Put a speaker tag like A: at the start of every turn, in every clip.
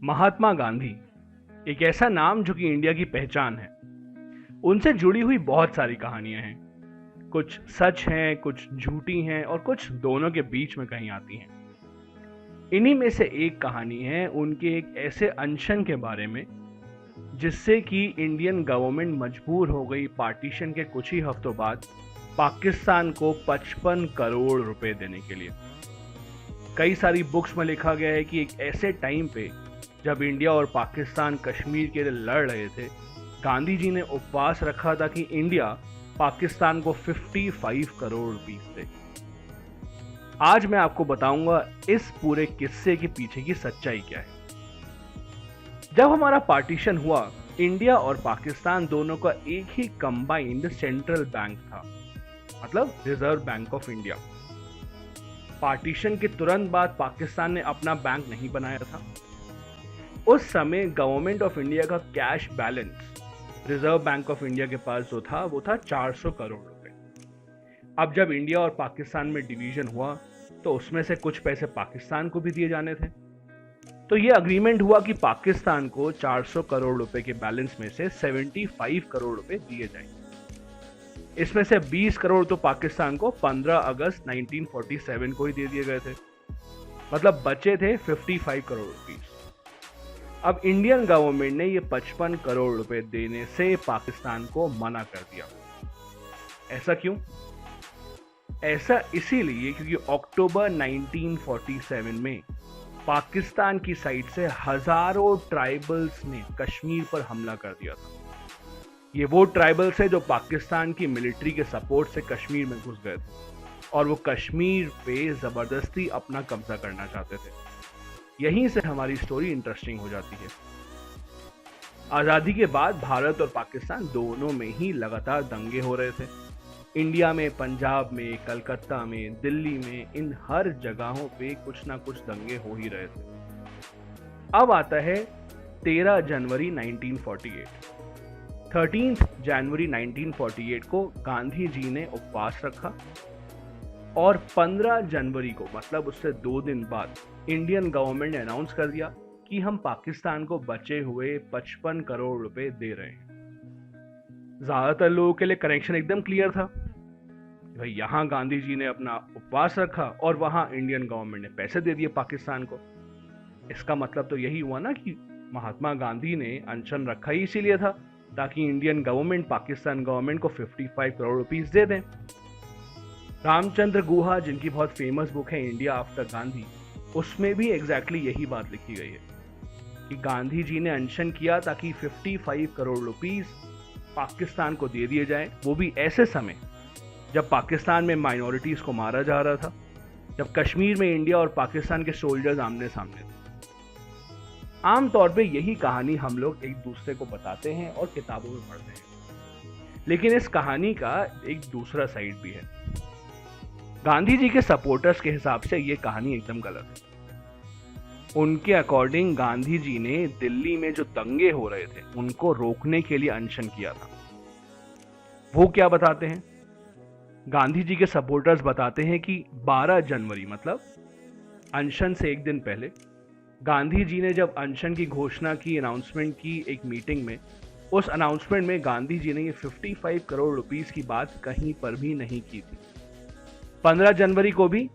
A: महात्मा गांधी एक ऐसा नाम जो कि इंडिया की पहचान है। उनसे जुड़ी हुई बहुत सारी कहानियां हैं। कुछ सच हैं, कुछ झूठी हैं और कुछ दोनों के बीच में कहीं आती हैं। इन्हीं में से एक कहानी है उनके एक ऐसे अनशन के बारे में जिससे कि इंडियन गवर्नमेंट मजबूर हो गई पार्टीशन के कुछ ही हफ्तों बाद पाकिस्तान को 55 करोड़ रुपए देने के लिए। कई सारी बुक्स में लिखा गया है कि एक ऐसे टाइम पे जब इंडिया और पाकिस्तान कश्मीर के लिए लड़ रहे थे, गांधी जी ने उपवास रखा था कि इंडिया पाकिस्तान को 55 करोड़ रुपीस दे। आज मैं आपको बताऊंगा इस पूरे किस्से के पीछे की सच्चाई क्या है। जब हमारा पार्टीशन हुआ, इंडिया और पाकिस्तान दोनों का एक ही कंबाइंड सेंट्रल बैंक था, मतलब reserve bank of India. Partition के तुरंत बाद पाकिस्तान ने अपना बैंक नहीं बनाया था। उस समय गवर्नमेंट ऑफ इंडिया का cash balance reserve bank of India के पास जो था वो था 400 करोड़ रुपए। अब जब इंडिया और पाकिस्तान में डिवीजन हुआ तो उसमें से कुछ पैसे पाकिस्तान को भी दिए जाने थे। तो ये अग्रीमेंट हुआ कि पाकिस्तान को 400 करोड़ रुपए के बैलेंस में से 75 करोड़ रुपए दिए जाएंगे। इसमें से 20 करोड़ तो पाकिस्तान को 15 अगस्त 1947 को ही दे दिए गए थे, मतलब बचे थे 55 करोड़ रुपीस। अब इंडियन गवर्नमेंट ने ये 55 करोड़ रुपए देने से पाकिस्तान को मना कर दिया। ऐसा क्यों? ऐसा इसीलिए क्योंकि अक्टूबर 1947 में पाकिस्तान की साइड से हजारों ट्राइबल्स ने कश्मीर पर हमला कर दिया था। ये वो ट्राइबल्स है जो पाकिस्तान की मिलिट्री के सपोर्ट से कश्मीर में घुस गए थे और वो कश्मीर पे जबरदस्ती अपना कब्जा करना चाहते थे। यहीं से हमारी स्टोरी इंटरेस्टिंग हो जाती है। आजादी के बाद भारत और पाकिस्तान दोनों में ही लगातार दंगे हो रहे थे। इंडिया में, पंजाब में, कलकत्ता में, दिल्ली में, इन हर जगहों पे कुछ ना कुछ दंगे हो ही रहे थे। अब आता है 13 जनवरी 1948। 13 जनवरी 1948 को गांधी जी ने उपवास रखा और 15 जनवरी को, मतलब उससे 2 दिन बाद, इंडियन गवर्नमेंट ने अनाउंस कर दिया कि हम पाकिस्तान को बचे हुए 55 करोड़ रुपए दे रहे हैं। ज्यादातर लोगों के लिए कनेक्शन एकदम क्लियर था। भाई यहां गांधी जी ने अपना उपवास रखा और वहां इंडियन गवर्नमेंट ने पैसे दे दिए पाकिस्तान को। इसका मतलब तो यही हुआ ना कि महात्मा गांधी ने अनशन रखा ही इसीलिए था ताकि इंडियन गवर्नमेंट पाकिस्तान गवर्नमेंट को 55 करोड़ रुपीस दे दें। रामचंद्र गुहा, जिनकी बहुत फेमस बुक है इंडिया आफ्टर गांधी, उसमें भी एग्जैक्टली यही बात लिखी गई है कि गांधी जी ने अनशन किया ताकि 55 करोड़ रुपीस पाकिस्तान को दे दिए जाएं, वो भी ऐसे समय जब पाकिस्तान में माइनॉरिटीज को मारा जा रहा था, जब कश्मीर में इंडिया और पाकिस्तान के सोल्जर्स आमने सामने थे। आमतौर पे यही कहानी हम लोग एक दूसरे को बताते हैं और किताबों में पढ़ते हैं, लेकिन इस कहानी का एक दूसरा साइड भी है। गांधी जी के सपोर्टर्स के हिसाब से ये कहानी एकदम गलत है। उनके अकॉर्डिंग गांधी जी ने दिल्ली में जो दंगे हो रहे थे उनको रोकने के लिए अनशन किया था। वो क्या बताते हैं? गांधी जी के सपोर्टर्स बताते हैं कि 12 जनवरी, मतलब अनशन से एक दिन पहले, गांधी जी ने जब अनशन की घोषणा की, अनाउंसमेंट की एक मीटिंग में, उस अनाउंसमेंट में गांधी जी ने ये 55 करोड़ रुपीस की बात कहीं पर भी नहीं की थी। 15 जनवरी को भी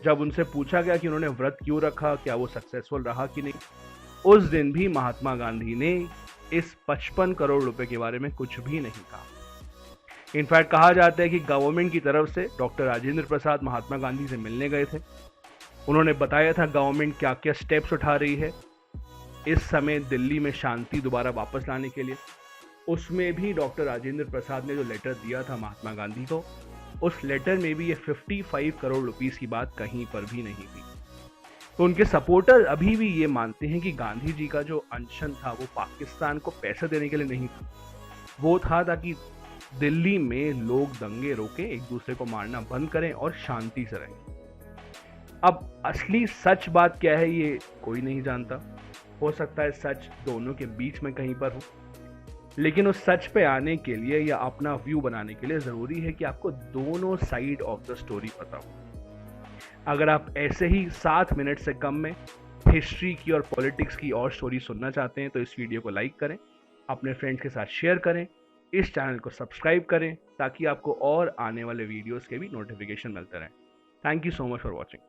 A: जब उनसे पूछा गया कि उन्होंने व्रत क्यों रखा, क्या वो सक्सेसफुल रहा कि नहीं, उस दिन भी महात्मा गांधी ने इस 55 करोड़ रुपए के बारे में कुछ भी नहीं कहा। इनफैक्ट कहा जाता है कि गवर्नमेंट की तरफ से डॉक्टर राजेंद्र प्रसाद महात्मा गांधी से मिलने गए थे। उन्होंने बताया था गवर्नमेंट क्या क्या स्टेप्स उठा रही है इस समय दिल्ली में शांति दोबारा वापस लाने के लिए। उसमें भी डॉक्टर राजेंद्र प्रसाद ने जो लेटर दिया था महात्मा गांधी को, उस लेटर में भी ये 55 करोड़ रुपीस की बात कहीं पर भी नहीं थी। तो उनके सपोर्टर अभी भी ये मानते हैं कि गांधी जी का जो अनशन था वो पाकिस्तान को पैसे देने के लिए नहीं था, वो था ताकि दिल्ली में लोग दंगे रोके, एक दूसरे को मारना बंद करें और शांति से रहें। अब असली सच बात क्या है ये कोई नहीं जानता। हो सकता है सच दोनों के बीच में कहीं पर हो, लेकिन उस सच पे आने के लिए या अपना व्यू बनाने के लिए जरूरी है कि आपको दोनों साइड ऑफ द स्टोरी पता हो। अगर आप ऐसे ही 7 मिनट से कम में हिस्ट्री की और पॉलिटिक्स की और स्टोरी सुनना चाहते हैं तो इस वीडियो को लाइक करें, अपने फ्रेंड्स के साथ शेयर करें, इस चैनल को सब्सक्राइब करें ताकि आपको और आने वाले वीडियोस के भी नोटिफिकेशन मिलते रहें। Thank you so much for watching.